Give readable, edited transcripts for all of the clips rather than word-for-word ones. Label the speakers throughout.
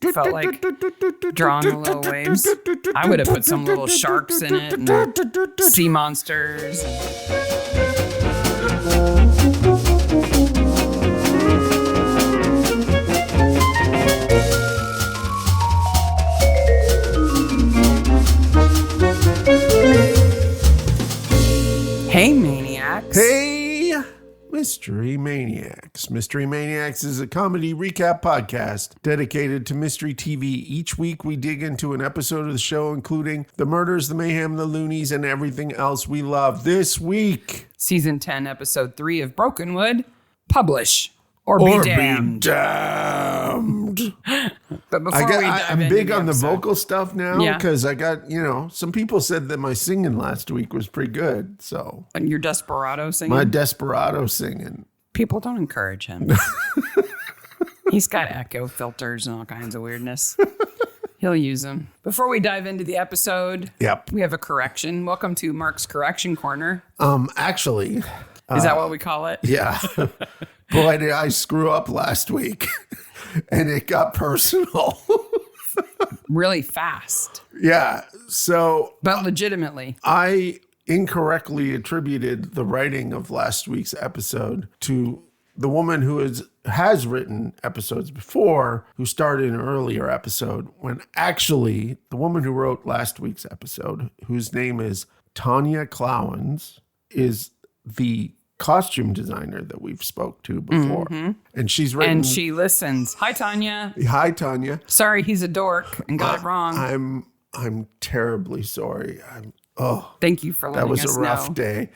Speaker 1: Felt like drawing the little waves. I would have put some little sharks in it and sea monsters. Hey, Maniacs.
Speaker 2: Hey, Mystery Maniacs. Mystery Maniacs is a comedy recap podcast dedicated to mystery TV. Each week we dig into an episode of the show, including the murders, the mayhem, the loonies, and everything else we love. This week,
Speaker 1: Season 10, Episode 3 of Brokenwood, Publish or Be Damned. But before
Speaker 2: I'm big on the
Speaker 1: episode,
Speaker 2: vocal stuff now because I got, some people said that my singing last week was pretty good. So
Speaker 1: And your desperado singing?
Speaker 2: my desperado singing.
Speaker 1: People don't encourage him. He's got echo filters and all kinds of weirdness. He'll use them. Before we dive into the episode, we have a correction. Welcome to Mark's Correction Corner.
Speaker 2: Actually,
Speaker 1: Is that what we call it?
Speaker 2: yeah. Boy, did I screw up last week. And it got personal.
Speaker 1: Really fast.
Speaker 2: Yeah. So.
Speaker 1: But legitimately.
Speaker 2: I incorrectly attributed the writing of last week's episode to the woman who has written episodes before, who started an earlier episode, when actually the woman who wrote last week's episode, whose name is Tanya Clowens, is the costume designer that we've spoke to before. Mm-hmm. And she's written...
Speaker 1: And she listens. Hi, Tanya.
Speaker 2: Hi, Tanya.
Speaker 1: Sorry, he's a dork and got it wrong.
Speaker 2: I'm terribly sorry.
Speaker 1: Thank you for letting us know.
Speaker 2: That was a rough day.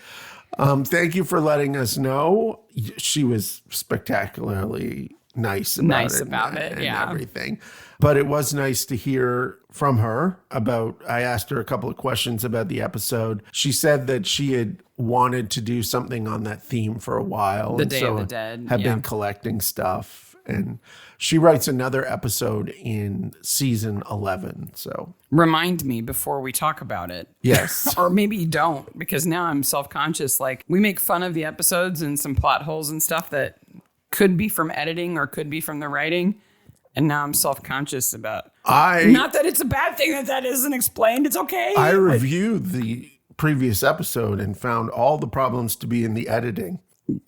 Speaker 2: Thank you for letting us know. She was spectacularly nice about it and everything. But it was nice to hear from her I asked her a couple of questions about the episode. She said that she had wanted to do something on that theme for a while.
Speaker 1: The Day of the Dead.
Speaker 2: Had been collecting stuff. And she writes another episode in season 11. So
Speaker 1: remind me before we talk about it.
Speaker 2: Yes.
Speaker 1: Or maybe you don't, because now I'm self-conscious. Like, we make fun of the episodes and some plot holes and stuff that could be from editing or could be from the writing. And now I'm self-conscious about not that it's a bad thing that isn't explained. It's okay.
Speaker 2: I reviewed the previous episode and found all the problems to be in the editing.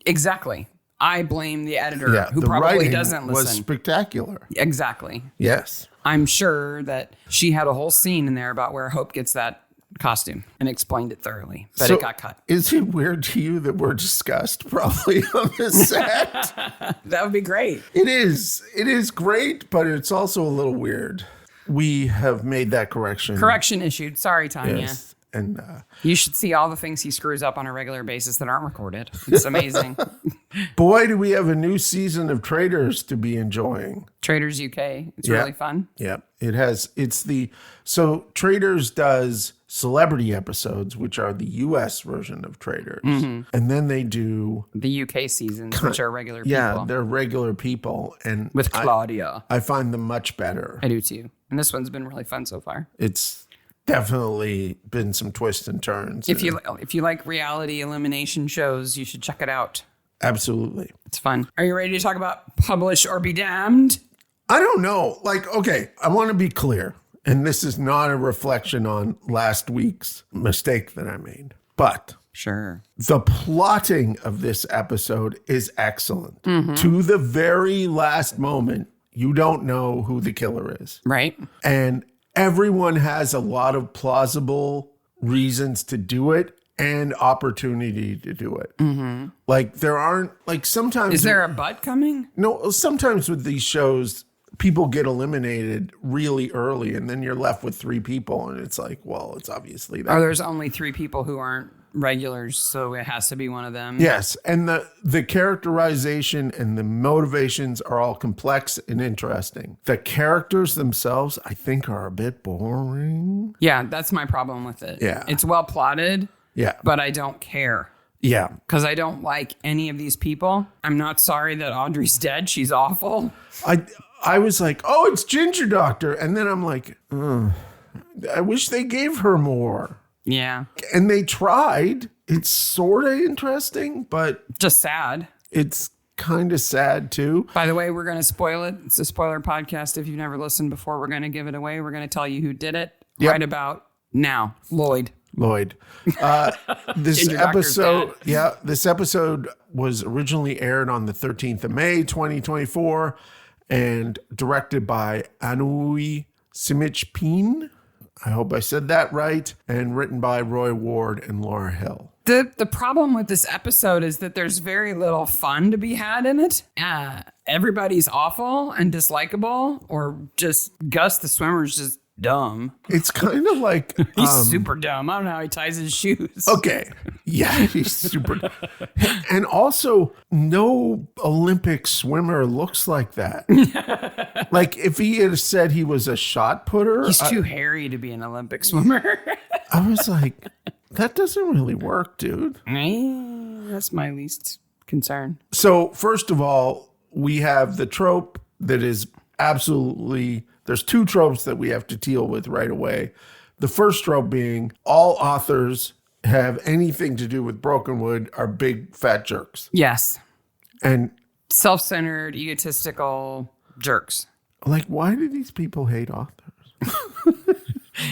Speaker 1: Exactly. I blame the editor who probably doesn't listen.
Speaker 2: Was spectacular.
Speaker 1: Exactly.
Speaker 2: Yes.
Speaker 1: I'm sure that she had a whole scene in there about where Hope gets that costume and explained it thoroughly, but it got cut.
Speaker 2: Is it weird to you that we're discussed probably on this set?
Speaker 1: That would be great.
Speaker 2: It is. It is great, but it's also a little weird. We have made that correction.
Speaker 1: Correction issued. Sorry, Tanya.
Speaker 2: Yes. And
Speaker 1: you should see all the things he screws up on a regular basis that aren't recorded. It's amazing.
Speaker 2: Boy, do we have a new season of Traitors to be enjoying.
Speaker 1: Traitors UK. It's really fun.
Speaker 2: Yeah, it has. So Traitors does celebrity episodes, which are the US version of Traitors. Mm-hmm. And then they do
Speaker 1: the UK seasons, which are regular people.
Speaker 2: Yeah, they're regular people. And
Speaker 1: with Claudia.
Speaker 2: I find them much better.
Speaker 1: I do too. And this one's been really fun so far.
Speaker 2: It's definitely been some twists and turns.
Speaker 1: If you like reality elimination shows, you should check it out.
Speaker 2: Absolutely.
Speaker 1: It's fun. Are you ready to talk about Publish or Be Damned?
Speaker 2: I don't know. Okay, I want to be clear. And this is not a reflection on last week's mistake that I made. But
Speaker 1: sure,
Speaker 2: the plotting of this episode is excellent. Mm-hmm. To the very last moment, you don't know who the killer is.
Speaker 1: Right.
Speaker 2: And everyone has a lot of plausible reasons to do it and opportunity to do it. Mm-hmm. There aren't, sometimes...
Speaker 1: Is there a butt coming?
Speaker 2: No, sometimes with these shows, people get eliminated really early and then you're left with 3 people and it's it's obviously that.
Speaker 1: Or there's only 3 people who aren't regulars, so it has to be one of them.
Speaker 2: Yes, and the characterization and the motivations are all complex and interesting. The characters themselves, I think, are a bit boring.
Speaker 1: Yeah, that's my problem with it.
Speaker 2: Yeah.
Speaker 1: It's well plotted, but I don't care.
Speaker 2: Yeah.
Speaker 1: Because I don't like any of these people. I'm not sorry that Audrey's dead. She's awful.
Speaker 2: I was like, oh, it's Ginger Doctor. And then I'm like, I wish they gave her more.
Speaker 1: Yeah.
Speaker 2: And they tried. It's sort of interesting, but...
Speaker 1: just sad.
Speaker 2: It's kind of sad too.
Speaker 1: By the way, we're going to spoil it. It's a spoiler podcast. If you've never listened before, we're going to give it away. We're going to tell you who did it right about now. Lloyd. This episode was originally aired on the 13th of May, 2024, and directed by Anui Simichpin. I hope I said that right. And written by Roy Ward and Laura Hill. The problem with this episode is that there's very little fun to be had in it. Everybody's awful and dislikable, or just Gus the swimmer's just dumb.
Speaker 2: It's kind of like...
Speaker 1: he's super dumb. I don't know how he ties his shoes.
Speaker 2: Okay. Yeah, he's super dumb. And also, no Olympic swimmer looks like that. Like, if he had said he was a shot putter...
Speaker 1: He's too hairy to be an Olympic swimmer.
Speaker 2: I was like, that doesn't really work, dude.
Speaker 1: That's my least concern.
Speaker 2: So, first of all, we have the trope that is absolutely... There's two tropes that we have to deal with right away. The first trope being all authors have anything to do with Brokenwood are big fat jerks.
Speaker 1: Yes.
Speaker 2: And
Speaker 1: self-centered, egotistical jerks.
Speaker 2: Like, why do these people hate authors?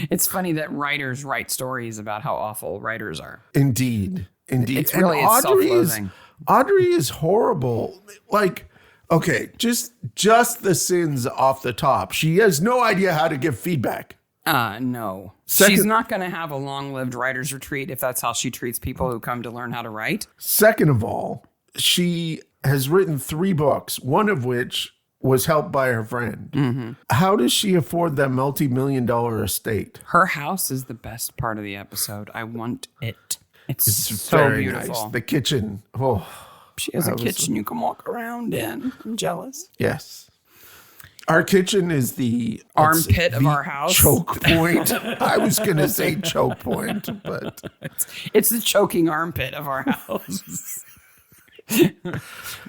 Speaker 1: It's funny that writers write stories about how awful writers are.
Speaker 2: Indeed.
Speaker 1: It's really self-loathing.
Speaker 2: Audrey is horrible. Like... Okay, just the sins off the top. She has no idea how to give feedback.
Speaker 1: No. She's not going to have a long-lived writer's retreat if that's how she treats people who come to learn how to write.
Speaker 2: Second of all, she has written 3 books, one of which was helped by her friend. Mm-hmm. How does she afford that multi-million-dollar estate?
Speaker 1: Her house is the best part of the episode. I want it. It's so
Speaker 2: very
Speaker 1: beautiful.
Speaker 2: Nice. The kitchen. Oh.
Speaker 1: She has a kitchen you can walk around in. I'm jealous.
Speaker 2: Yes. Our kitchen is the
Speaker 1: armpit of our house.
Speaker 2: Choke point. I was going to say choke point, but
Speaker 1: it's the choking armpit of our house.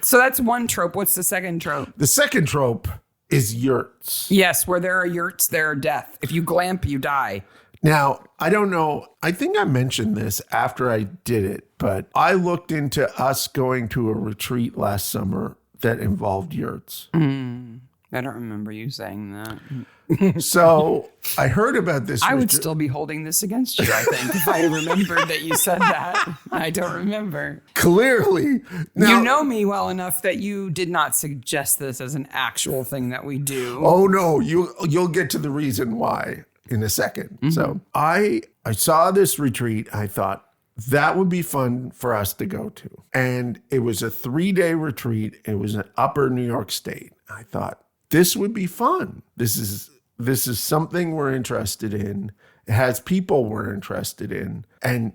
Speaker 1: So that's one trope. What's the second trope?
Speaker 2: The second trope is yurts.
Speaker 1: Yes, where there are yurts, there are death. If you glamp, you die.
Speaker 2: Now, I don't know. I think I mentioned this after I did it, but I looked into us going to a retreat last summer that involved yurts.
Speaker 1: I don't remember you saying that.
Speaker 2: So I heard about this.
Speaker 1: I would still be holding this against you, I think, if I remembered that you said that. I don't remember.
Speaker 2: Clearly.
Speaker 1: Now, you know me well enough that you did not suggest this as an actual thing that we do.
Speaker 2: Oh, no. You'll get to the reason why in a second. Mm-hmm. So I saw this retreat. I thought that would be fun for us to go to. And it was a 3-day retreat. It was in upper New York State. I thought this would be fun. This is something we're interested in. It has people we're interested in. And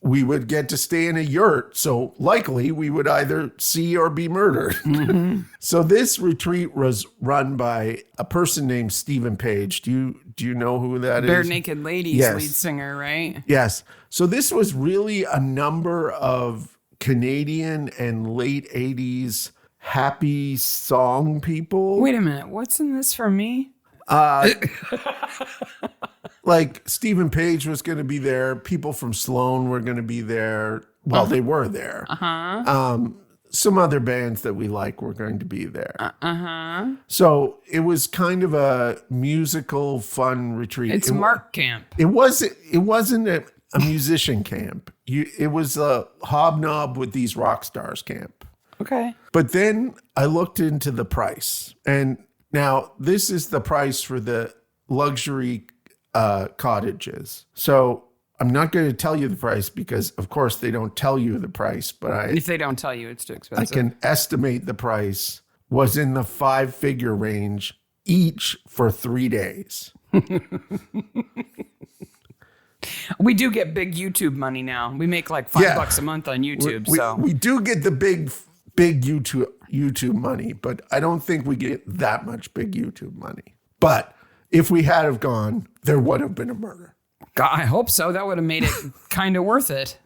Speaker 2: we would get to stay in a yurt. So likely we would either see or be murdered. Mm-hmm. So this retreat was run by a person named Stephen Page. Do you know who that is?
Speaker 1: Bare Naked Ladies lead singer, right?
Speaker 2: Yes. So this was really a number of Canadian and late 80s happy song people.
Speaker 1: Wait a minute. What's in this for me?
Speaker 2: Like Stephen Page was going to be there. People from Sloan were going to be there. Well, they were there. Some other bands that we like were going to be there. So it was kind of a musical, fun retreat.
Speaker 1: It's Mark Camp.
Speaker 2: It wasn't a musician camp. It was a hobnob with these rock stars camp.
Speaker 1: Okay.
Speaker 2: But then I looked into the price. And now this is the price for the luxury cottages. So I'm not going to tell you the price because, of course, they don't tell you the price. But
Speaker 1: if they don't tell you, it's too expensive.
Speaker 2: I can estimate the price was in the 5-figure range each for 3 days.
Speaker 1: We do get big YouTube money now. We make like $5 a month on YouTube.
Speaker 2: We do get the big YouTube money, but I don't think we get that much big YouTube money. But if we had have gone, there would have been a murder.
Speaker 1: God, I hope so. That would have made it kind of worth it.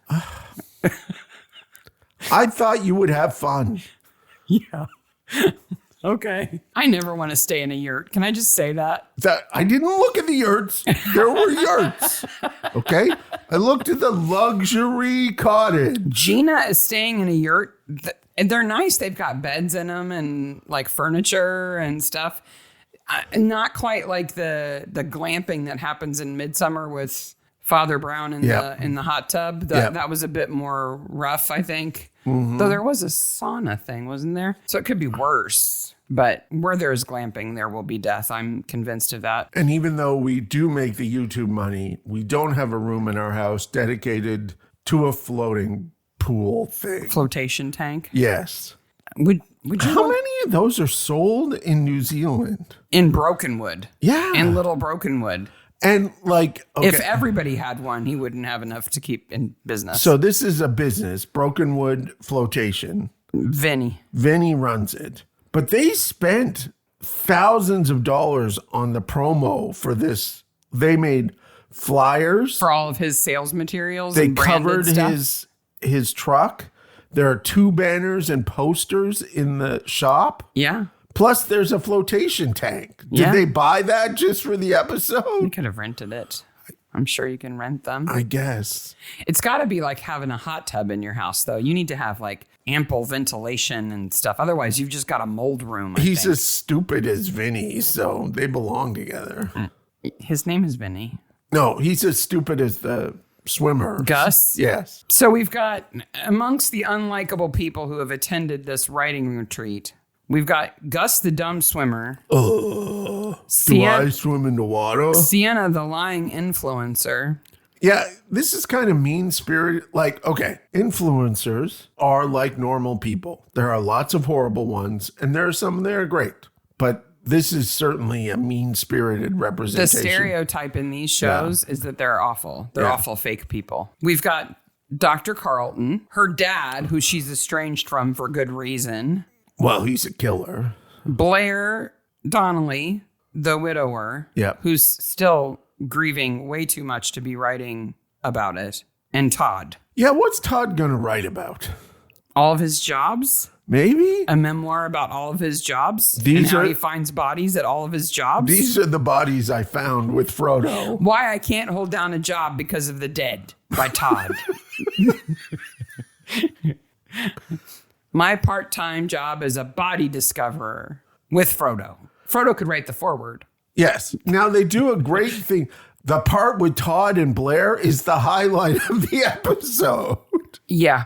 Speaker 2: I thought you would have fun.
Speaker 1: Yeah. Okay. I never want to stay in a yurt. Can I just say that?
Speaker 2: I didn't look at the yurts. There were yurts. Okay? I looked at the luxury cottage.
Speaker 1: Gina is staying in a yurt. They're nice. They've got beds in them and like furniture and stuff. Not quite like the glamping that happens in Midsummer with Father Brown in the hot tub. That was a bit more rough, I think. Mm-hmm. Though there was a sauna thing, wasn't there? So it could be worse. But where there's glamping, there will be death. I'm convinced of that.
Speaker 2: And even though we do make the YouTube money, we don't have a room in our house dedicated to a floating pool thing.
Speaker 1: Flotation tank?
Speaker 2: Yes.
Speaker 1: Would you
Speaker 2: How many of those are sold in New Zealand?
Speaker 1: In Brokenwood.
Speaker 2: Yeah.
Speaker 1: In Little Brokenwood.
Speaker 2: And like, okay.
Speaker 1: If everybody had one, he wouldn't have enough to keep in business.
Speaker 2: So this is a business, Brokenwood Flotation.
Speaker 1: Vinny
Speaker 2: runs it. But they spent thousands of dollars on the promo for this. They made flyers.
Speaker 1: For all of his sales materials.
Speaker 2: They
Speaker 1: and
Speaker 2: covered
Speaker 1: stuff.
Speaker 2: his truck. There are 2 banners and posters in the shop.
Speaker 1: Yeah.
Speaker 2: Plus, there's a flotation tank. Did they buy that just for the episode?
Speaker 1: You could have rented it. I'm sure you can rent them.
Speaker 2: I guess.
Speaker 1: It's got to be like having a hot tub in your house, though. You need to have like ample ventilation and stuff. Otherwise, you've just got a mold room.
Speaker 2: He's as stupid as Vinny, so they belong together.
Speaker 1: His name is Vinny.
Speaker 2: No, he's as stupid as the swimmer.
Speaker 1: Gus?
Speaker 2: Yes.
Speaker 1: So we've got, amongst the unlikable people who have attended this writing retreat, we've got Gus the dumb swimmer.
Speaker 2: Do I swim in the water?
Speaker 1: Sienna the lying influencer.
Speaker 2: Yeah, this is kind of mean-spirited. Like, okay, influencers are like normal people. There are lots of horrible ones, and there are some that are great. But this is certainly a mean-spirited representation.
Speaker 1: The stereotype in these shows is that they're awful. They're awful fake people. We've got Dr. Carlton, her dad, who she's estranged from for good reason.
Speaker 2: Well, he's a killer.
Speaker 1: Blair Donnelly, the widower, who's still grieving way too much to be writing about it. And Todd.
Speaker 2: Yeah, what's Todd going to write about?
Speaker 1: All of his jobs?
Speaker 2: Maybe?
Speaker 1: A memoir about all of his jobs? And how he finds bodies at all of his jobs?
Speaker 2: These are the bodies I found with Frodo.
Speaker 1: Why I Can't Hold Down a Job Because of the Dead by Todd. My part-time job as a body discoverer with Frodo. Frodo could write the foreword.
Speaker 2: Yes. Now, they do a great thing. The part with Todd and Blair is the highlight of the episode.
Speaker 1: Yeah.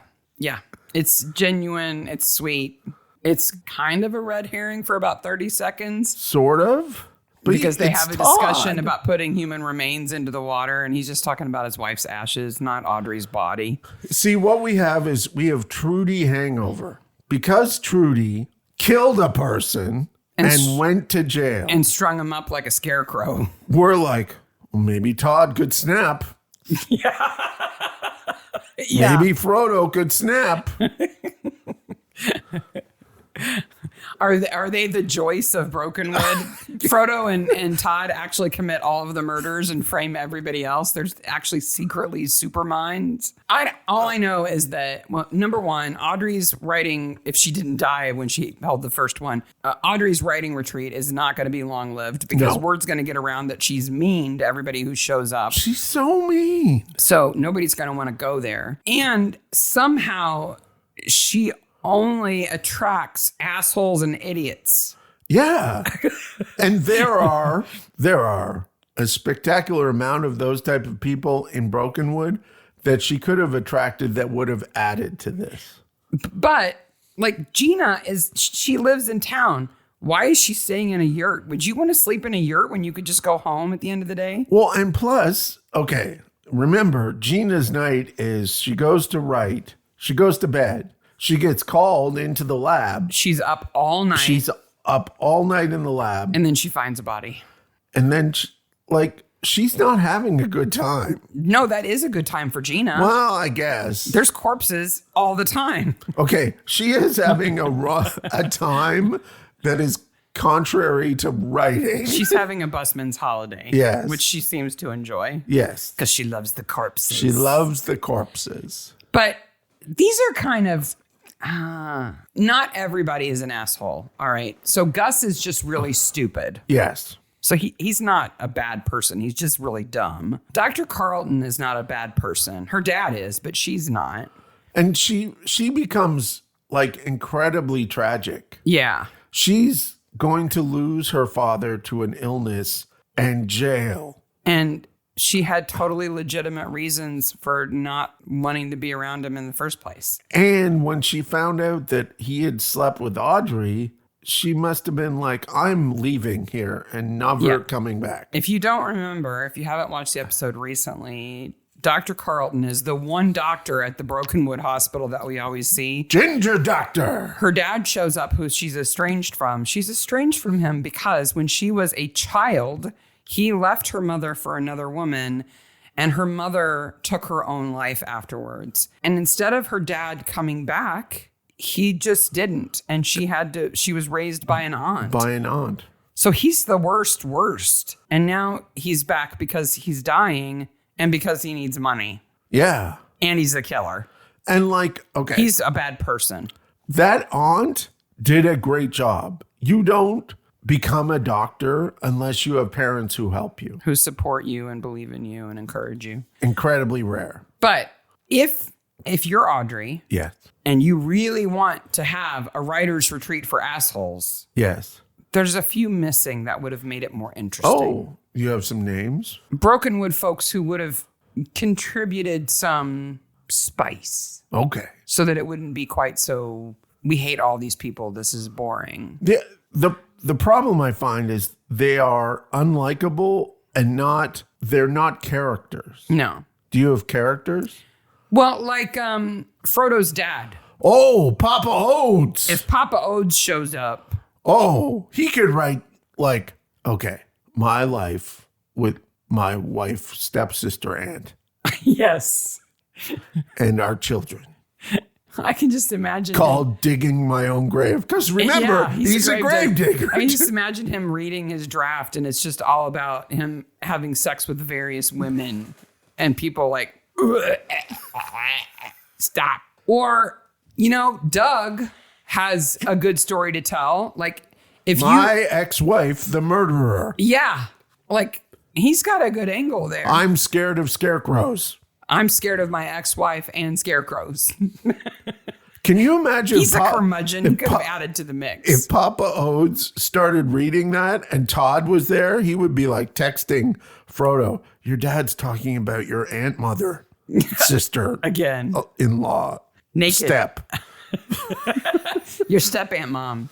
Speaker 1: It's genuine. It's sweet. It's kind of a red herring for about 30 seconds.
Speaker 2: Sort of. But
Speaker 1: because they have a discussion about putting human remains into the water, and he's just talking about his wife's ashes, not Audrey's body.
Speaker 2: See, what we have is we have Trudy hangover. Because Trudy killed a person and went to jail.
Speaker 1: And strung him up like a scarecrow.
Speaker 2: We're like, well, maybe Todd could snap.
Speaker 1: Yeah.
Speaker 2: Maybe Frodo could snap.
Speaker 1: Are they the Joyce of Brokenwood? Frodo and Todd actually commit all of the murders and frame everybody else. There's actually secretly super minds. All I know is that, well, number one, Audrey's writing, if she didn't die when she held the first one, Audrey's writing retreat is not going to be long-lived because word's going to get around that she's mean to everybody who shows up.
Speaker 2: She's so mean.
Speaker 1: So nobody's going to want to go there. And somehow she only attracts assholes and idiots.
Speaker 2: Yeah. And there are a spectacular amount of those type of people in Brokenwood that she could have attracted that would have added to this.
Speaker 1: But like Gina she lives in town. Why is she staying in a yurt? Would you want to sleep in a yurt when you could just go home at the end of the day?
Speaker 2: Well, and plus, okay, remember Gina's night is she goes to write, she goes to bed. She gets called into the lab.
Speaker 1: She's up all night.
Speaker 2: She's up all night in the lab.
Speaker 1: And then she finds a body.
Speaker 2: And then, she's not having a good time.
Speaker 1: No, that is a good time for Gina.
Speaker 2: Well, I guess.
Speaker 1: There's corpses all the time.
Speaker 2: Okay, she is having a time that is contrary to writing.
Speaker 1: She's having a busman's holiday.
Speaker 2: Yes.
Speaker 1: Which she seems to enjoy.
Speaker 2: Yes.
Speaker 1: Because she loves the corpses.
Speaker 2: She loves the corpses.
Speaker 1: But these are kind of Not everybody is an asshole. All right. So Gus is just really stupid.
Speaker 2: Yes.
Speaker 1: So he's not a bad person. He's just really dumb. Dr. Carlton is not a bad person. Her dad is, but she's not.
Speaker 2: And she becomes like incredibly tragic.
Speaker 1: Yeah.
Speaker 2: She's going to lose her father to an illness and jail.
Speaker 1: And she had totally legitimate reasons for not wanting to be around him in the first place.
Speaker 2: And when she found out that he had slept with Audrey, she must have been like, I'm leaving here and never coming back.
Speaker 1: If you don't remember, if you haven't watched the episode recently, Dr. Carlton is the one doctor at the Brokenwood hospital that we always see.
Speaker 2: Ginger doctor.
Speaker 1: Her dad shows up, who she's estranged from. She's estranged from him because when she was a child, he left her mother for another woman, and her mother took her own life afterwards. And instead of her dad coming back, he just didn't. And she was raised by an aunt.
Speaker 2: By an aunt.
Speaker 1: So he's the worst. And now he's back because he's dying and because he needs money.
Speaker 2: Yeah.
Speaker 1: And he's a killer.
Speaker 2: And like, okay.
Speaker 1: He's a bad person.
Speaker 2: That aunt did a great job. You don't become a doctor unless you have parents who help you.
Speaker 1: Who support you and believe in you and encourage you.
Speaker 2: Incredibly rare.
Speaker 1: But if you're Audrey.
Speaker 2: Yes.
Speaker 1: And you really want to have a writer's retreat for assholes.
Speaker 2: Yes.
Speaker 1: There's a few missing that would have made it more interesting.
Speaker 2: Oh, you have some names?
Speaker 1: Brokenwood folks who would have contributed some spice.
Speaker 2: Okay.
Speaker 1: So that it wouldn't be quite so, we hate all these people, this is boring.
Speaker 2: The problem I find is they are unlikable and they're not characters.
Speaker 1: No.
Speaker 2: Do you have characters?
Speaker 1: Well, like Frodo's dad.
Speaker 2: Oh, Papa Oates.
Speaker 1: If Papa Oates shows up.
Speaker 2: Oh, he could write like, okay, my life with my wife, stepsister, aunt.
Speaker 1: Yes.
Speaker 2: And our children.
Speaker 1: I can just imagine.
Speaker 2: Called Digging My Own Grave. Because remember, he's a grave digger.
Speaker 1: I can just imagine him reading his draft and it's just all about him having sex with various women and people like, stop. Or, Doug has a good story to tell. Like,
Speaker 2: my ex-wife, the murderer.
Speaker 1: Yeah. Like, he's got a good angle there.
Speaker 2: I'm scared of scarecrows.
Speaker 1: I'm scared of my ex-wife and scarecrows.
Speaker 2: Can you imagine?
Speaker 1: He's a curmudgeon. He could have added to the mix.
Speaker 2: If Papa Oates started reading that and Todd was there, he would be like texting Frodo, your dad's talking about your aunt mother, sister.
Speaker 1: Again.
Speaker 2: In-law.
Speaker 1: Naked.
Speaker 2: Step.
Speaker 1: Your step-aunt mom.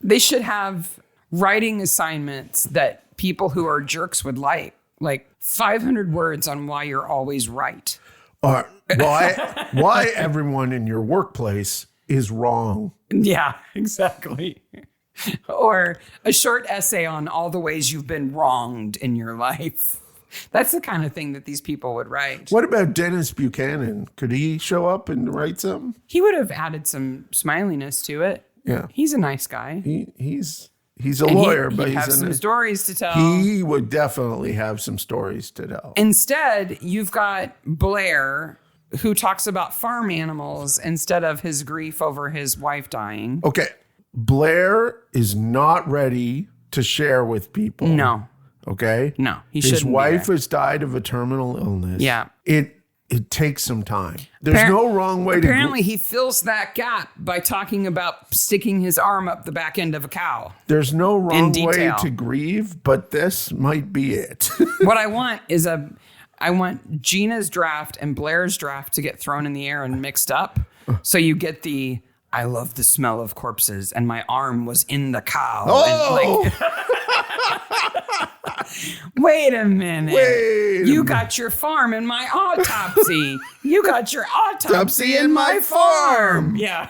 Speaker 1: They should have writing assignments that people who are jerks would like 500 words on why you're always right.
Speaker 2: Or why everyone in your workplace is wrong.
Speaker 1: Yeah, exactly. Or a short essay on all the ways you've been wronged in your life. That's the kind of thing that these people would write.
Speaker 2: What about Dennis Buchanan? Could he show up and write something?
Speaker 1: He would have added some smiliness to it.
Speaker 2: Yeah.
Speaker 1: He's a nice guy.
Speaker 2: He's a lawyer, but
Speaker 1: he'd have some stories to tell.
Speaker 2: He would definitely have some stories to tell.
Speaker 1: Instead, you've got Blair, who talks about farm animals instead of his grief over his wife dying.
Speaker 2: Okay. Blair is not ready to share with people.
Speaker 1: No.
Speaker 2: Okay?
Speaker 1: No, he shouldn't.
Speaker 2: His wife has died of a terminal illness.
Speaker 1: Yeah.
Speaker 2: It takes some time. There's no wrong way to...
Speaker 1: Apparently, he fills that gap by talking about sticking his arm up the back end of a cow.
Speaker 2: There's no wrong way to grieve, but this might be it.
Speaker 1: What I want is I want Gina's draft and Blair's draft to get thrown in the air and mixed up. So you get the, I love the smell of corpses and my arm was in the cow.
Speaker 2: Oh!
Speaker 1: And wait a minute. You got your farm in my autopsy. You got your autopsy in my farm. Yeah.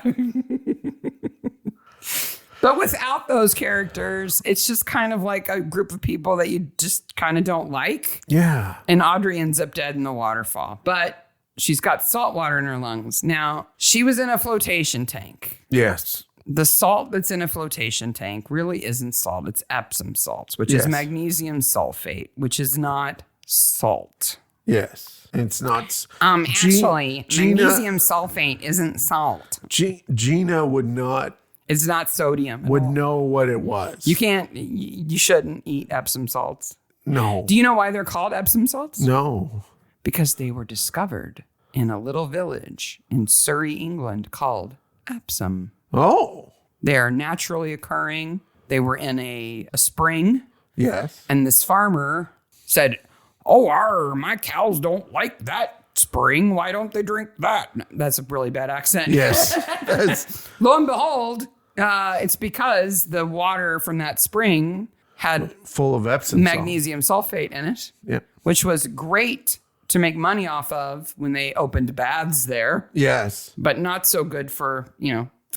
Speaker 1: But without those characters, it's just kind of like a group of people that you just kind of don't like.
Speaker 2: Yeah.
Speaker 1: And Audrey ends up dead in the waterfall. But she's got salt water in her lungs. Now, she was in a flotation tank.
Speaker 2: Yes.
Speaker 1: The salt that's in a flotation tank really isn't salt. It's Epsom salts, which is magnesium sulfate, which is not salt.
Speaker 2: Yes. It's not.
Speaker 1: Actually, magnesium sulfate isn't salt.
Speaker 2: Gina would not.
Speaker 1: It's not sodium.
Speaker 2: Would know what it was.
Speaker 1: You shouldn't eat Epsom salts.
Speaker 2: No.
Speaker 1: Do you know why they're called Epsom salts?
Speaker 2: No.
Speaker 1: Because they were discovered in a little village in Surrey, England called Epsom.
Speaker 2: Oh.
Speaker 1: They are naturally occurring. They were in a spring.
Speaker 2: Yes.
Speaker 1: And this farmer said, "Oh, my cows don't like that spring. Why don't they drink that?" That's a really bad accent.
Speaker 2: Yes.
Speaker 1: Lo and behold, it's because the water from that spring had
Speaker 2: full of Epsom
Speaker 1: magnesium sulfate in it, which was great to make money off of when they opened baths there.
Speaker 2: Yes.
Speaker 1: But not so good for,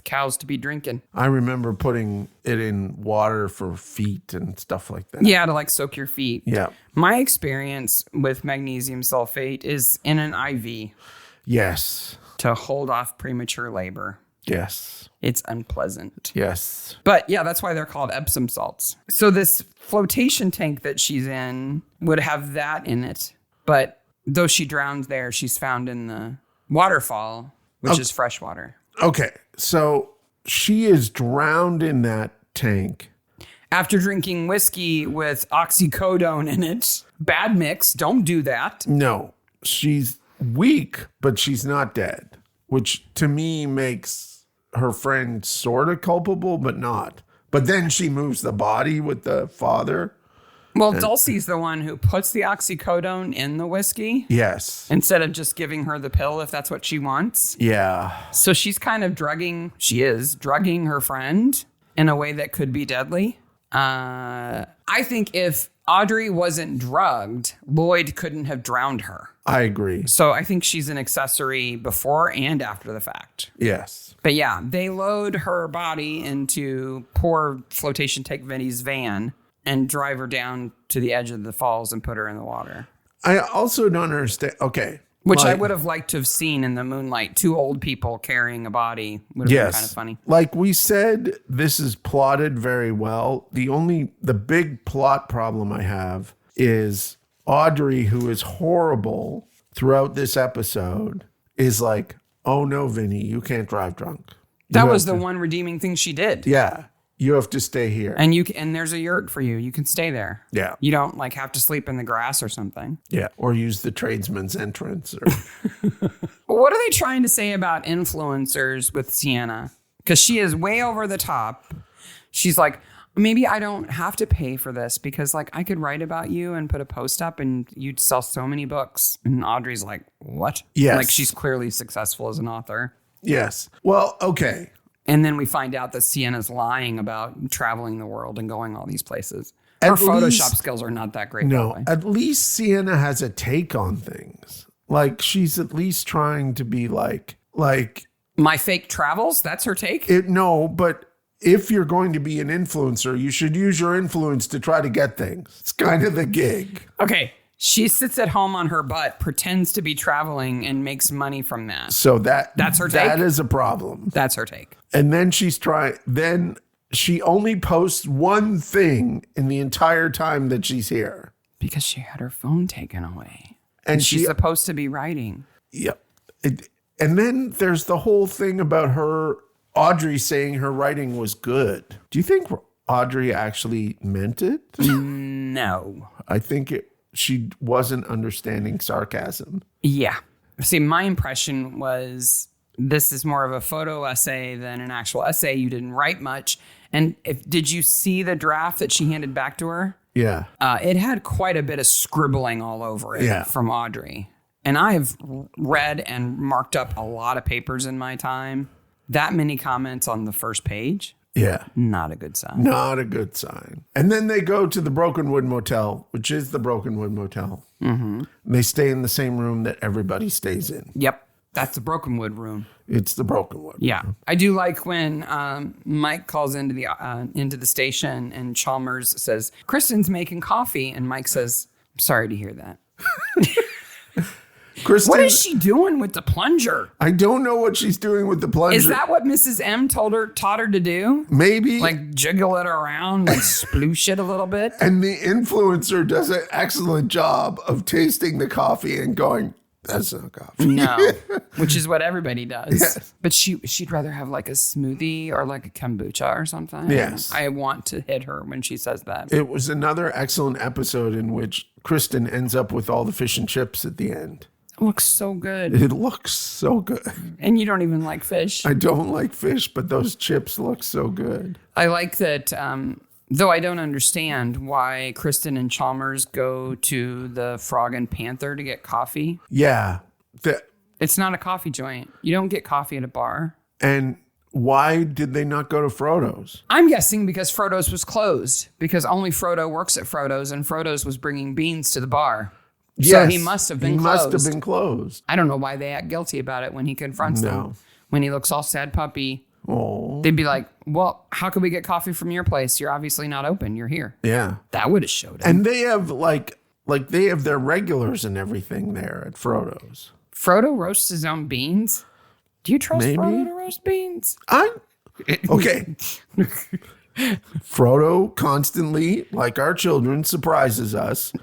Speaker 1: cows to be drinking.
Speaker 2: I remember putting it in water for feet and stuff like that.
Speaker 1: Yeah, to soak your feet.
Speaker 2: Yeah.
Speaker 1: My experience with magnesium sulfate is in an IV.
Speaker 2: Yes.
Speaker 1: To hold off premature labor.
Speaker 2: Yes.
Speaker 1: It's unpleasant.
Speaker 2: Yes.
Speaker 1: But yeah, that's why they're called Epsom salts. So this flotation tank that she's in would have that in it. But though she drowned there, she's found in the waterfall, which is fresh water.
Speaker 2: Okay. So she is drowned in that tank.
Speaker 1: After drinking whiskey with oxycodone in it. Bad mix. Don't do that.
Speaker 2: No. She's weak, but she's not dead. Which to me makes her friend sort of culpable, but not. But then she moves the body with the father.
Speaker 1: Well, Dulcie's the one who puts the oxycodone in the whiskey.
Speaker 2: Yes.
Speaker 1: Instead of just giving her the pill if that's what she wants.
Speaker 2: Yeah.
Speaker 1: So she's kind of drugging her friend in a way that could be deadly. I think if Audrey wasn't drugged, Lloyd couldn't have drowned her.
Speaker 2: I agree.
Speaker 1: So I think she's an accessory before and after the fact.
Speaker 2: Yes.
Speaker 1: But yeah, they load her body into poor flotation tank Vinny's van and drive her down to the edge of the falls and put her in the water.
Speaker 2: I also don't understand. Okay.
Speaker 1: Which I would have liked to have seen in the moonlight. 2 old people carrying a body would have been kind of funny.
Speaker 2: Like we said, this is plotted very well. The big plot problem I have is Audrey, who is horrible throughout this episode, is like, "Oh no, Vinny, you can't drive drunk."
Speaker 1: That was the one redeeming thing she did.
Speaker 2: Yeah. You have to stay here.
Speaker 1: And there's a yurt for you. You can stay there.
Speaker 2: Yeah.
Speaker 1: You don't have to sleep in the grass or something.
Speaker 2: Yeah. Or use the tradesman's entrance.
Speaker 1: What are they trying to say about influencers with Sienna? Because she is way over the top. She's like, maybe I don't have to pay for this because I could write about you and put a post up and you'd sell so many books. And Audrey's like, what?
Speaker 2: Yes.
Speaker 1: She's clearly successful as an author.
Speaker 2: Yes. Well, okay.
Speaker 1: And then we find out that Sienna's lying about traveling the world and going all these places. Her Photoshop skills are not that great.
Speaker 2: No, at least Sienna has a take on things. She's at least trying to be like
Speaker 1: my fake travels. That's her take.
Speaker 2: No, but if you're going to be an influencer, you should use your influence to try to get things. It's kind of the gig.
Speaker 1: Okay. She sits at home on her butt, pretends to be traveling, and makes money from that.
Speaker 2: So that's her take? That is a problem.
Speaker 1: That's her take.
Speaker 2: And then then she only posts one thing in the entire time that she's here.
Speaker 1: Because she had her phone taken away. And she's supposed to be writing.
Speaker 2: Yep. And then there's the whole thing about Audrey saying her writing was good. Do you think Audrey actually meant it?
Speaker 1: No.
Speaker 2: I think she wasn't understanding sarcasm.
Speaker 1: Yeah. See, my impression was this is more of a photo essay than an actual essay. You didn't write much. And did you see the draft that she handed back to her?
Speaker 2: Yeah.
Speaker 1: It had quite a bit of scribbling all over it from Audrey. And I have read and marked up a lot of papers in my time. That many comments on the first page.
Speaker 2: Yeah.
Speaker 1: Not a good sign.
Speaker 2: Not a good sign. And then they go to the Brokenwood Motel, which is the Brokenwood Motel.
Speaker 1: Mm-hmm.
Speaker 2: They stay in the same room that everybody stays in.
Speaker 1: Yep. That's the Brokenwood room.
Speaker 2: It's the Brokenwood.
Speaker 1: Yeah. I do like when Mike calls into the station and Chalmers says, "Kristen's making coffee." And Mike says, "I'm sorry to hear that."
Speaker 2: Kristen,
Speaker 1: what is she doing with the plunger?
Speaker 2: I don't know what she's doing with the plunger.
Speaker 1: Is that what Mrs. M taught her to do?
Speaker 2: Maybe.
Speaker 1: Like jiggle it around and sploosh it a little bit?
Speaker 2: And the influencer does an excellent job of tasting the coffee and going, that's not coffee.
Speaker 1: No, which is what everybody does.
Speaker 2: Yes.
Speaker 1: But she'd rather have like a smoothie or like a kombucha or something.
Speaker 2: Yes.
Speaker 1: I want to hit her when she says that.
Speaker 2: It was another excellent episode in which Kristen ends up with all the fish and chips at the end.
Speaker 1: It looks so good.
Speaker 2: It looks so good.
Speaker 1: And you don't even like fish.
Speaker 2: I don't like fish, but those chips look so good.
Speaker 1: I like that, though I don't understand why Kristen and Chalmers go to the Frog and Panther to get coffee.
Speaker 2: Yeah.
Speaker 1: It's not a coffee joint. You don't get coffee at a bar.
Speaker 2: And why did they not go to Frodo's?
Speaker 1: I'm guessing because Frodo's was closed. Because only Frodo works at Frodo's, and Frodo's was bringing beans to the bar.
Speaker 2: Yes,
Speaker 1: so he must have been closed.
Speaker 2: He must have been closed.
Speaker 1: I don't know why they act guilty about it when he confronts them. When he looks all sad puppy.
Speaker 2: Oh.
Speaker 1: They'd be like, well, how could we get coffee from your place? You're obviously not open. You're here.
Speaker 2: Yeah.
Speaker 1: That would have showed him.
Speaker 2: And they have like they have their regulars and everything there at Frodo's.
Speaker 1: Frodo roasts his own beans? Do you trust Frodo to roast beans?
Speaker 2: Okay. Frodo constantly, like our children, surprises us.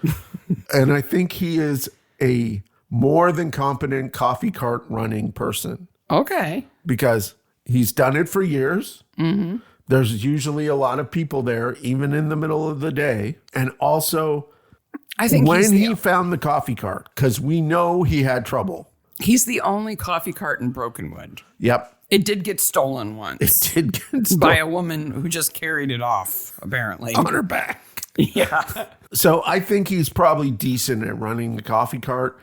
Speaker 2: And I think he is a more than competent coffee cart running person.
Speaker 1: Okay.
Speaker 2: Because he's done it for years. Mm-hmm. There's usually a lot of people there, even in the middle of the day. And also,
Speaker 1: I think
Speaker 2: when he found the coffee cart, because we know he had trouble.
Speaker 1: He's the only coffee cart in Brokenwood.
Speaker 2: Yep.
Speaker 1: It did get stolen once.
Speaker 2: It did get stolen.
Speaker 1: By a woman who just carried it off, apparently.
Speaker 2: On her back.
Speaker 1: Yeah.
Speaker 2: So I think he's probably decent at running the coffee cart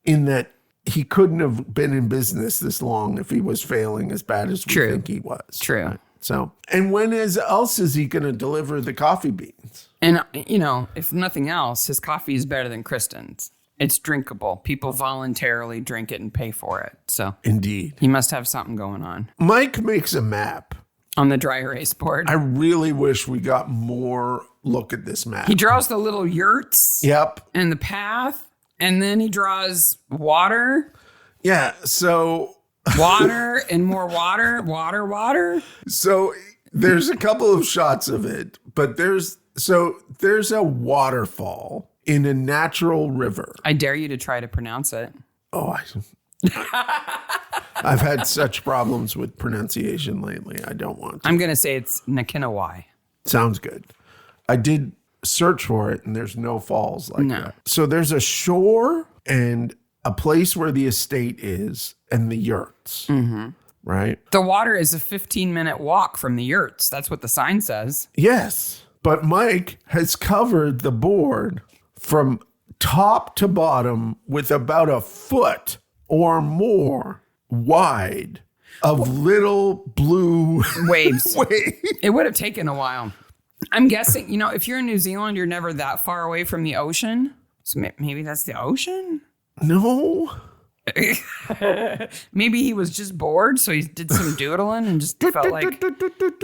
Speaker 2: in that he couldn't have been in business this long if he was failing as bad as we think he was.
Speaker 1: True.
Speaker 2: Right? So, and when else is he going to deliver the coffee beans?
Speaker 1: And, if nothing else, his coffee is better than Kristen's. It's drinkable. People voluntarily drink it and pay for it. So
Speaker 2: indeed,
Speaker 1: he must have something going on.
Speaker 2: Mike makes a map
Speaker 1: on the dry erase board.
Speaker 2: I really wish we got more look at this map.
Speaker 1: He draws the little yurts.
Speaker 2: Yep.
Speaker 1: And the path. And then he draws water.
Speaker 2: Yeah. So
Speaker 1: water and more water.
Speaker 2: So there's a couple of shots of it, but there's a waterfall in a natural river.
Speaker 1: I dare you to try to pronounce it.
Speaker 2: Oh, I've had such problems with pronunciation lately. I don't want to.
Speaker 1: I'm going to say it's Nakinawai.
Speaker 2: Sounds good. I did search for it, and there's no falls like that. So there's a shore and a place where the estate is and the yurts, right?
Speaker 1: The water is a 15-minute walk from the yurts. That's what the sign says.
Speaker 2: Yes, but Mike has covered the board from top to bottom with about a foot or more wide of little blue
Speaker 1: waves. It would have taken a while. I'm guessing, if you're in New Zealand, you're never that far away from the ocean. So maybe that's the ocean?
Speaker 2: No.
Speaker 1: Maybe he was just bored, so he did some doodling and just felt like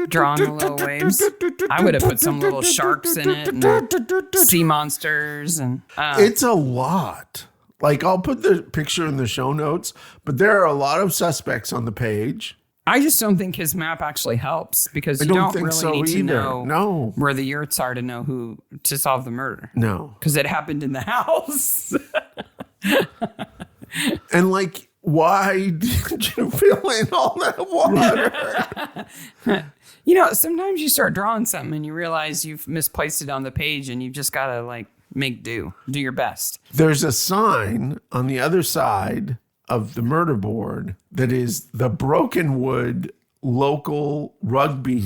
Speaker 1: drawing the little waves. I would have put some little sharks in it and sea monsters. And
Speaker 2: it's a lot. Like, I'll put the picture in the show notes, but there are a lot of suspects on the page.
Speaker 1: I just don't think his map actually helps because you don't really need to know where the yurts are to know who to solve the murder.
Speaker 2: No.
Speaker 1: Because it happened in the house.
Speaker 2: And why did you fill in all that water?
Speaker 1: Sometimes you start drawing something and you realize you've misplaced it on the page and you've just got to make do your best.
Speaker 2: There's a sign on the other side of the murder board that is the Brokenwood local rugby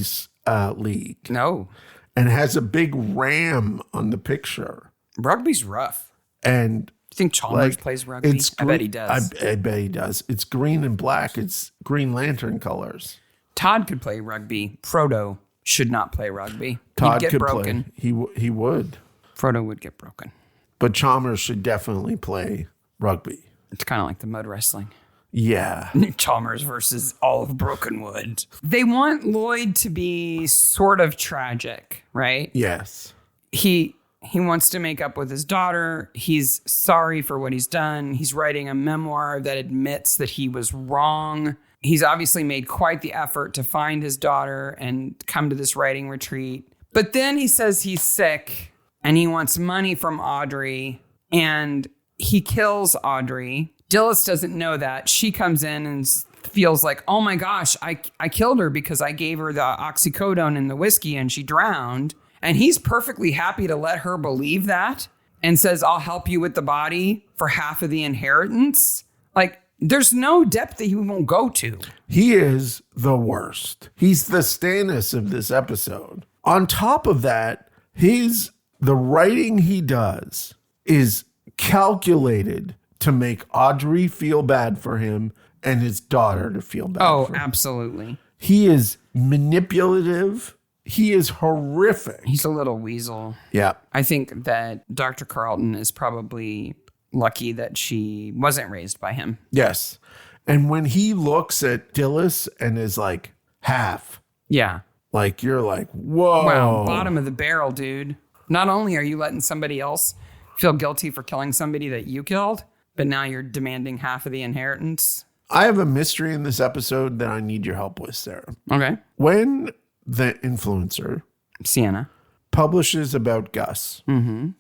Speaker 2: league.
Speaker 1: No.
Speaker 2: And has a big ram on the picture.
Speaker 1: Rugby's rough.
Speaker 2: And
Speaker 1: you think Chalmers plays rugby? I bet he does.
Speaker 2: I bet he does. It's green and black. It's Green Lantern colors.
Speaker 1: Todd could play rugby. Frodo should not play rugby.
Speaker 2: Todd
Speaker 1: He'd get broken.
Speaker 2: Play. He would.
Speaker 1: Frodo would get broken.
Speaker 2: But Chalmers should definitely play rugby.
Speaker 1: It's kind of like the mud wrestling.
Speaker 2: Yeah.
Speaker 1: Chalmers versus all of Brokenwood. They want Lloyd to be sort of tragic, right?
Speaker 2: Yes.
Speaker 1: He He wants to make up with his daughter. He's sorry for what he's done. He's writing a memoir that admits that he was wrong. He's obviously made quite the effort to find his daughter and come to this writing retreat. But then he says he's sick and he wants money from Audrey, and he kills Audrey. Dillis doesn't know that. She comes in and feels like, oh my gosh, I killed her because I gave her the oxycodone in the whiskey and she drowned. And he's perfectly happy to let her believe that and says, I'll help you with the body for half of the inheritance. Like, there's no depth that he won't go to.
Speaker 2: He is the worst. He's the Stannis of this episode. On top of that, the writing he does is calculated to make Audrey feel bad for him and his daughter to feel bad for him. Oh,
Speaker 1: absolutely.
Speaker 2: He is manipulative. He is horrific.
Speaker 1: He's a little weasel.
Speaker 2: Yeah.
Speaker 1: I think that Dr. Carlton is probably lucky that she wasn't raised by him.
Speaker 2: Yes. And when he looks at Dillis and is like, half.
Speaker 1: Yeah.
Speaker 2: Like, you're like, whoa.
Speaker 1: Wow, bottom of the barrel, dude. Not only are you letting somebody else feel guilty for killing somebody that you killed, but now you're demanding half of the inheritance.
Speaker 2: I have a mystery in this episode that I need your help with, Sarah.
Speaker 1: Okay.
Speaker 2: When the influencer,
Speaker 1: Sienna,
Speaker 2: publishes about Gus,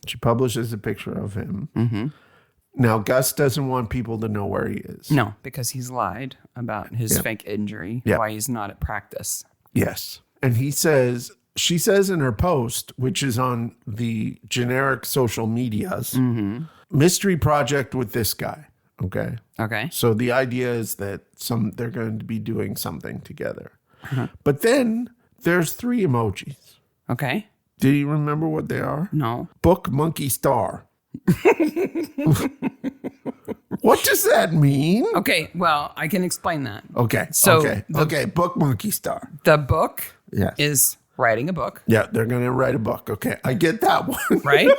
Speaker 2: she publishes a picture of him. Now, Gus doesn't want people to know where he is.
Speaker 1: No, because he's lied about his fake injury, why he's not at practice.
Speaker 2: Yes. And she says in her post, which is on the generic social medias, mystery project with this guy. Okay.
Speaker 1: Okay.
Speaker 2: So the idea is that they're going to be doing something together. But then there's 3 emojis.
Speaker 1: Okay.
Speaker 2: Do you remember what they are?
Speaker 1: No.
Speaker 2: Book, monkey, star. What does that mean?
Speaker 1: Okay, well, I can explain that.
Speaker 2: Okay.
Speaker 1: So
Speaker 2: okay. Book, monkey, star.
Speaker 1: The book
Speaker 2: Yes.
Speaker 1: is writing a book.
Speaker 2: Yeah, they're going to write a book. Okay, I get that one.
Speaker 1: Right?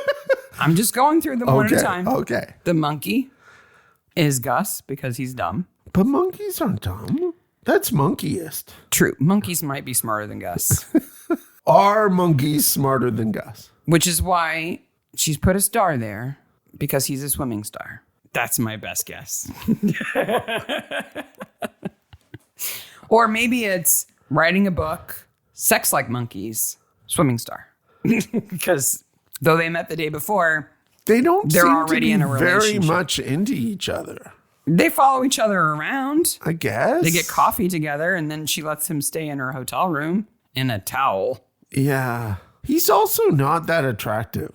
Speaker 1: I'm just going through them one at a time.
Speaker 2: Okay.
Speaker 1: The monkey is Gus because he's dumb.
Speaker 2: But monkeys aren't dumb. That's monkeyist.
Speaker 1: True. Monkeys might be smarter than Gus.
Speaker 2: Are monkeys smarter than Gus?
Speaker 1: Which is why she's put a star there, because he's a swimming star. That's my best guess. Or maybe it's writing a book, sex like monkeys, swimming star. Because though they met the day before,
Speaker 2: they're seem
Speaker 1: already
Speaker 2: to be
Speaker 1: in a
Speaker 2: very
Speaker 1: relationship.
Speaker 2: much into each other.
Speaker 1: They follow each other around.
Speaker 2: I guess.
Speaker 1: They get coffee together, and then she lets him stay in her hotel room in a towel.
Speaker 2: Yeah. He's also not that attractive.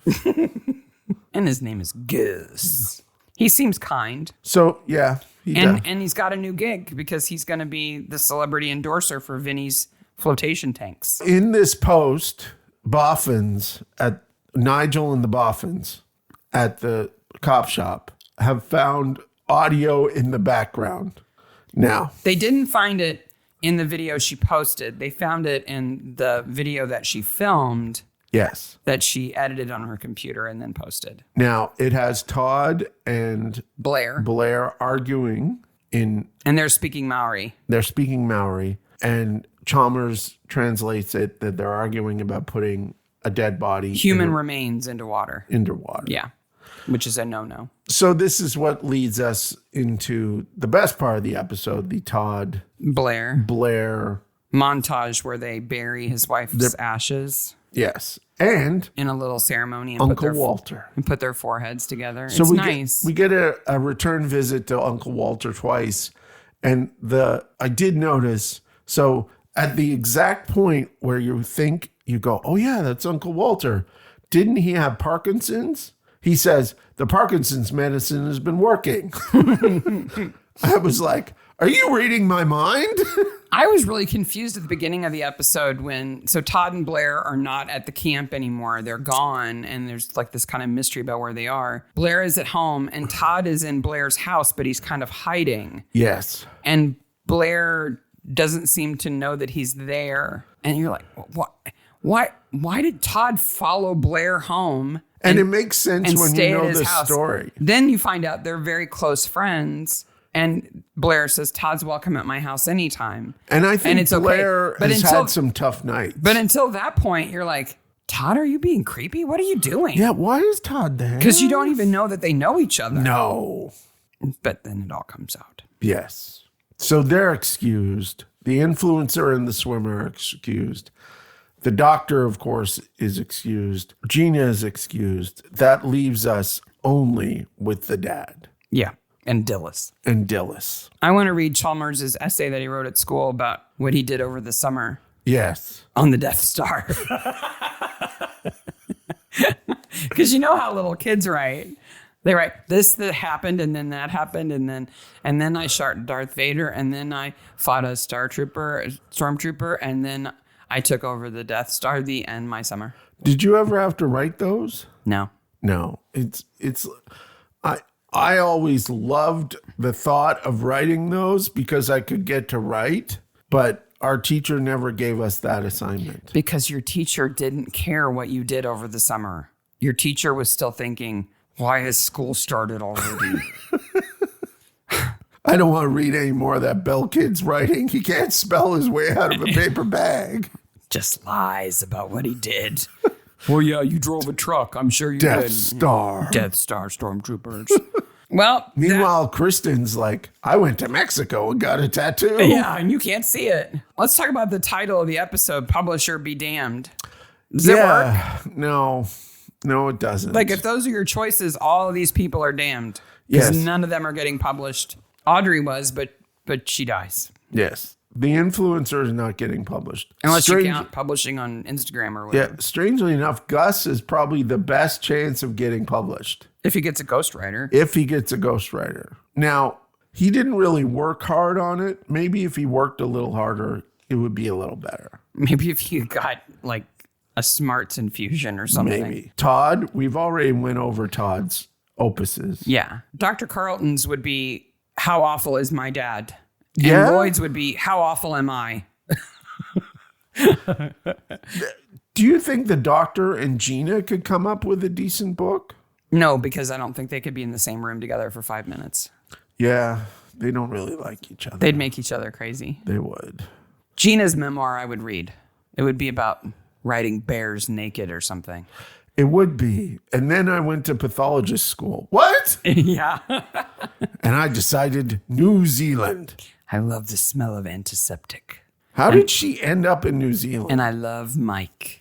Speaker 1: And his name is Gus. He seems kind.
Speaker 2: So, yeah.
Speaker 1: And he's got a new gig because he's going to be the celebrity endorser for Vinny's flotation tanks.
Speaker 2: In this post, Nigel and the Boffins at the cop shop have found audio in the background. Now,
Speaker 1: they didn't find it in the video she posted. They found it in the video that she filmed.
Speaker 2: Yes.
Speaker 1: That she edited on her computer and then posted.
Speaker 2: Now, it has Todd and Blair arguing and
Speaker 1: they're speaking Maori.
Speaker 2: And Chalmers translates it that they're arguing about putting a dead body,
Speaker 1: human remains, into water. Yeah. Which is a no-no.
Speaker 2: So this is what leads us into the best part of the episode, the Todd
Speaker 1: Blair
Speaker 2: montage
Speaker 1: where they bury his wife's ashes.
Speaker 2: Yes. And
Speaker 1: in a little ceremony and
Speaker 2: Uncle Walter.
Speaker 1: And put their foreheads together.
Speaker 2: So
Speaker 1: it's nice.
Speaker 2: We get a return visit to Uncle Walter twice. And I did notice, so at the exact point where you go, oh yeah, that's Uncle Walter. Didn't he have Parkinson's? He says, the Parkinson's medicine has been working. I was like, are you reading my mind?
Speaker 1: I was really confused at the beginning of the episode so Todd and Blair are not at the camp anymore. They're gone. And there's like this kind of mystery about where they are. Blair is at home and Todd is in Blair's house, but he's kind of hiding.
Speaker 2: Yes.
Speaker 1: And Blair doesn't seem to know that he's there. And you're like, what? Why did Todd follow Blair home?
Speaker 2: And it makes sense when you know the story.
Speaker 1: Then you find out they're very close friends. And Blair says, Todd's welcome at my house anytime.
Speaker 2: And I think Blair has had some tough nights.
Speaker 1: But until that point, you're like, Todd, are you being creepy? What are you doing?
Speaker 2: Yeah, why is Todd there?
Speaker 1: Because you don't even know that they know each other.
Speaker 2: No.
Speaker 1: But then it all comes out.
Speaker 2: Yes. So they're excused. The influencer and the swimmer are excused. The doctor, of course, is excused. Gina is excused. That leaves us only with the dad.
Speaker 1: Yeah. And Dillis.
Speaker 2: I
Speaker 1: want to read Chalmers' essay that he wrote at school about what he did over the summer.
Speaker 2: Yes.
Speaker 1: On the Death Star. Because you know how little kids write. They write this that happened, and then that happened, and then I shot Darth Vader, and then I fought a stormtrooper, and then I took over the Death Star. The end. My summer.
Speaker 2: Did you ever have to write those?
Speaker 1: No.
Speaker 2: I always loved the thought of writing those because I could get to write, but our teacher never gave us that assignment.
Speaker 1: Because your teacher didn't care what you did over the summer. Your teacher was still thinking, why has school started already?
Speaker 2: I don't want to read any more of that Bell kid's writing. He can't spell his way out of a paper bag.
Speaker 1: Just lies about what he did. Well, yeah, you drove a truck. I'm sure you did.
Speaker 2: Death Star
Speaker 1: Stormtroopers. Well,
Speaker 2: meanwhile, Kristen's like, I went to Mexico and got a tattoo.
Speaker 1: Yeah, and you can't see it. Let's talk about the title of the episode, Publisher Be Damned. Does it work?
Speaker 2: No, it doesn't.
Speaker 1: Like, if those are your choices, all of these people are damned. Because none of them are getting published. Audrey was, but she dies.
Speaker 2: Yes. The influencer is not getting published.
Speaker 1: Unless you count publishing on Instagram or whatever.
Speaker 2: Yeah, strangely enough, Gus is probably the best chance of getting published.
Speaker 1: If he gets a ghostwriter.
Speaker 2: Now, he didn't really work hard on it. Maybe if he worked a little harder, it would be a little better.
Speaker 1: Maybe if he got like a smarts infusion or something.
Speaker 2: Maybe. Todd, we've already went over Todd's opuses.
Speaker 1: Yeah. Dr. Carlton's would be, How Awful Is My Dad?
Speaker 2: Yeah.
Speaker 1: And Lloyd's would be, How Awful Am I?
Speaker 2: Do you think the doctor and Gina could come up with a decent book?
Speaker 1: No, because I don't think they could be in the same room together for 5 minutes.
Speaker 2: Yeah, they don't really like each other.
Speaker 1: They'd make each other crazy.
Speaker 2: They would.
Speaker 1: Gina's memoir I would read. It would be about riding bears naked or something.
Speaker 2: It would be. And then I went to pathologist school. What?
Speaker 1: Yeah.
Speaker 2: And I decided New Zealand.
Speaker 1: I love the smell of antiseptic.
Speaker 2: How did she end up in New Zealand?
Speaker 1: And I love Mike.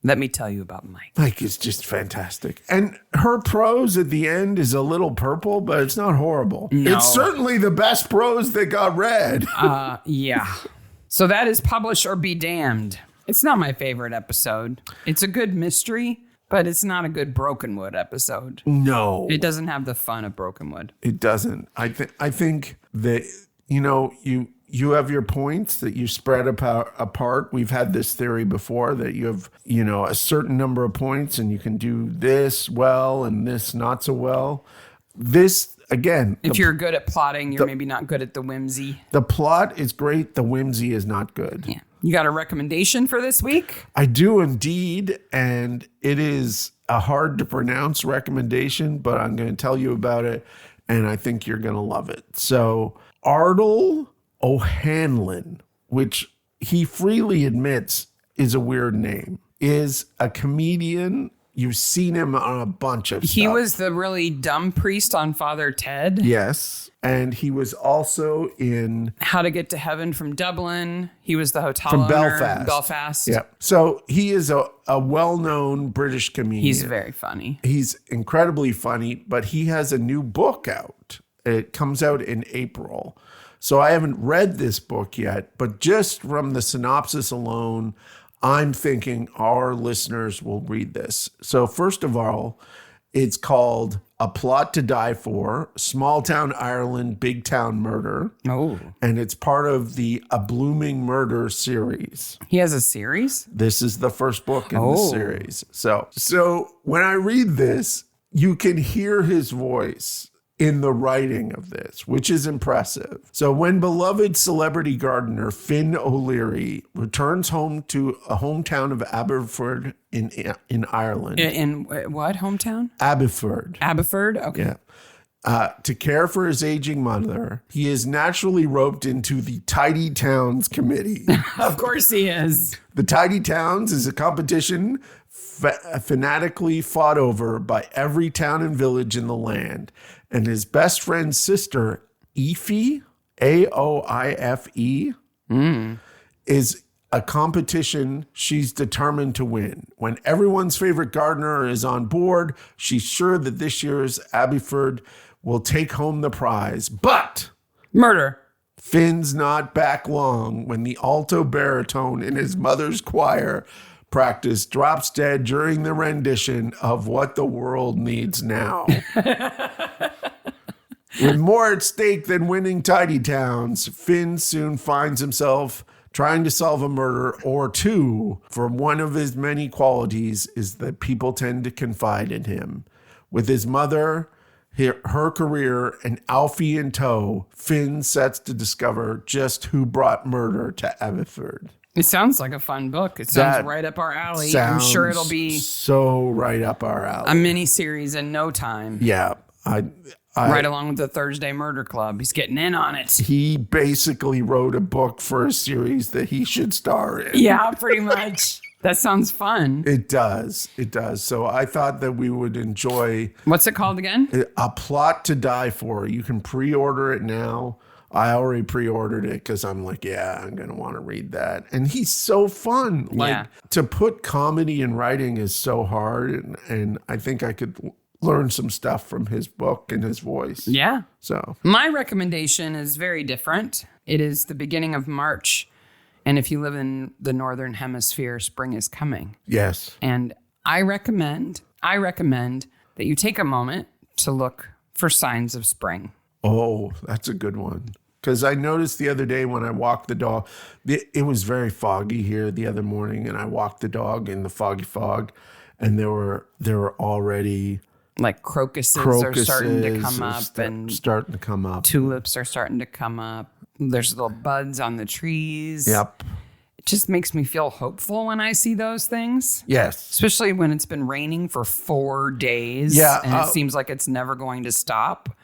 Speaker 1: Let me tell you about Mike.
Speaker 2: Mike is just fantastic. And her prose at the end is a little purple, but it's not horrible.
Speaker 1: No.
Speaker 2: It's certainly the best prose that got read.
Speaker 1: Yeah. So that is Publish or Be Damned. It's not my favorite episode. It's a good mystery, but it's not a good Brokenwood episort.
Speaker 2: No.
Speaker 1: It doesn't have the fun of Brokenwood.
Speaker 2: It doesn't. I think that, you have your points that you spread apart. We've had this theory before that you have, a certain number of points and you can do this well and this not so well. This, again.
Speaker 1: If you're good at plotting, you're maybe not good at the whimsy.
Speaker 2: The plot is great. The whimsy is not good.
Speaker 1: Yeah. You got a recommendation for this week?
Speaker 2: I do indeed. And it is a hard to pronounce recommendation, but I'm going to tell you about it. And I think you're going to love it. So Ardal O'Hanlon, which he freely admits is a weird name, is a comedian. You've seen him on a bunch of stuff.
Speaker 1: He was the really dumb priest on Father Ted.
Speaker 2: Yes. And he was also in
Speaker 1: How to Get to Heaven from Dublin. He was the hotel
Speaker 2: from
Speaker 1: owner.
Speaker 2: Belfast. Yeah. So he is a well-known British comedian.
Speaker 1: He's very funny.
Speaker 2: He's incredibly funny, but he has a new book out. It comes out in April. So I haven't read this book yet, but just from the synopsis alone, I'm thinking our listeners will read this. So first of all, it's called A Plot to Die For, Small Town Ireland, Big Town Murder.
Speaker 1: Oh.
Speaker 2: And it's part of the A Blooming Murder series.
Speaker 1: He has a series?
Speaker 2: This is the first book in the series. So when I read this, you can hear his voice in the writing of this, which is impressive. So when beloved celebrity gardener Finn O'Leary returns home to a hometown of Aberford in Ireland.
Speaker 1: In what hometown?
Speaker 2: Aberford.
Speaker 1: Aberford? Okay.
Speaker 2: Yeah. To care for his aging mother, he is naturally roped into the Tidy Towns Committee.
Speaker 1: Of course he is.
Speaker 2: The Tidy Towns is a competition fanatically fought over by every town and village in the land. And his best friend's sister, Aoife, Aoife, is a competition she's determined to win. When everyone's favorite gardener is on board, she's sure that this year's Abbeyford will take home the prize. But
Speaker 1: murder.
Speaker 2: Finn's not back long when the alto baritone in his mother's choir practice drops dead during the rendition of What the World Needs Now. With more at stake than winning tidy towns, Finn soon finds himself trying to solve a murder or two, for one of his many qualities is that people tend to confide in him. With his mother, her career, and Alfie in tow, Finn sets to discover just who brought murder to Abbeyford.
Speaker 1: It sounds like a fun book. It sounds right up our alley. I'm sure it'll be
Speaker 2: so right up our alley.
Speaker 1: A mini series in no time.
Speaker 2: Yeah.
Speaker 1: Right along with the Thursday Murder Club. He's getting in on it.
Speaker 2: He basically wrote a book for a series that he should star in.
Speaker 1: Yeah, pretty much. That sounds fun.
Speaker 2: It does. It does. So I thought that we would enjoy.
Speaker 1: What's it called again?
Speaker 2: A Plot to Die For. You can pre-order it now. I already pre-ordered it because I'm like, yeah, I'm going to want to read that. And he's so fun. Like, to put comedy in writing is so hard. And I think I could learn some stuff from his book and his voice.
Speaker 1: Yeah.
Speaker 2: So
Speaker 1: my recommendation is very different. It is the beginning of March. And if you live in the Northern Hemisphere, spring is coming.
Speaker 2: Yes.
Speaker 1: And I recommend that you take a moment to look for signs of spring.
Speaker 2: Oh, that's a good one. Because I noticed the other day when I walked the dog, it was very foggy here the other morning, and I walked the dog in the foggy fog, and there were already
Speaker 1: like crocuses are starting to come up, and
Speaker 2: starting to come up.
Speaker 1: Tulips are starting to come up. There's little buds on the trees.
Speaker 2: Yep.
Speaker 1: It just makes me feel hopeful when I see those things.
Speaker 2: Yes.
Speaker 1: Especially when it's been raining for 4 days.
Speaker 2: Yeah.
Speaker 1: And it seems like it's never going to stop.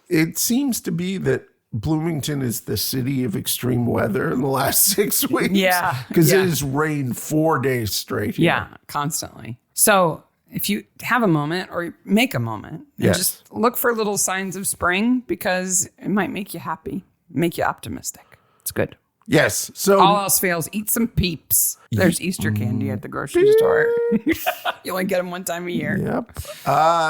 Speaker 2: It seems to be that Bloomington is the city of extreme weather in the last 6 weeks.
Speaker 1: Yeah.
Speaker 2: Because it has rained 4 days straight here.
Speaker 1: Yeah, constantly. So if you have a moment or make a moment and just look for little signs of spring, because it might make you happy, make you optimistic. It's good.
Speaker 2: Yes. So
Speaker 1: all else fails, eat some Peeps. There's Easter candy at the grocery store. You only get them one time a year.
Speaker 2: Yep.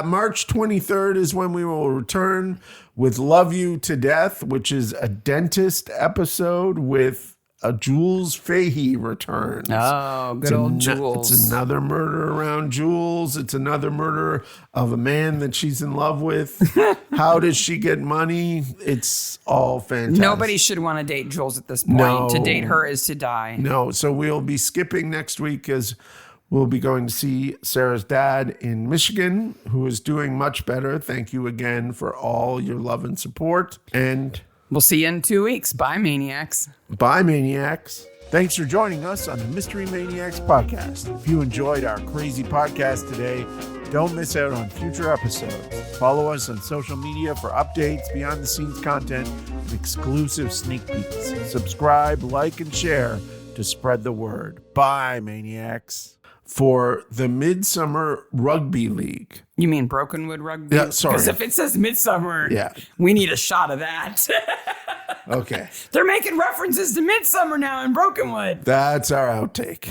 Speaker 2: March 23rd is when we will return with Love You to Death, which is a dentist episode with Jules Fahey returns.
Speaker 1: Oh, good old Jules.
Speaker 2: It's another murder around Jules. It's another murder of a man that she's in love with. How does she get money? It's all fantastic.
Speaker 1: Nobody should want to date Jules at this point.
Speaker 2: No.
Speaker 1: To date her is to die.
Speaker 2: No. So we'll be skipping next week as we'll be going to see Sarah's dad in Michigan, who is doing much better. Thank you again for all your love and support. And
Speaker 1: we'll see you in 2 weeks. Bye, Maniacs.
Speaker 2: Bye, Maniacs. Thanks for joining us on the Mystery Maniacs podcast. If you enjoyed our crazy podcast today, don't miss out on future episodes. Follow us on social media for updates, behind-the-scenes content, and exclusive sneak peeks. Subscribe, like, and share to spread the word. Bye, Maniacs. For the Midsummer Rugby League.
Speaker 1: You mean Brokenwood Rugby?
Speaker 2: Yeah, sorry.
Speaker 1: Because if it says Midsummer, we need a shot of that.
Speaker 2: Okay.
Speaker 1: They're making references to Midsummer now in Brokenwood.
Speaker 2: That's our outtake.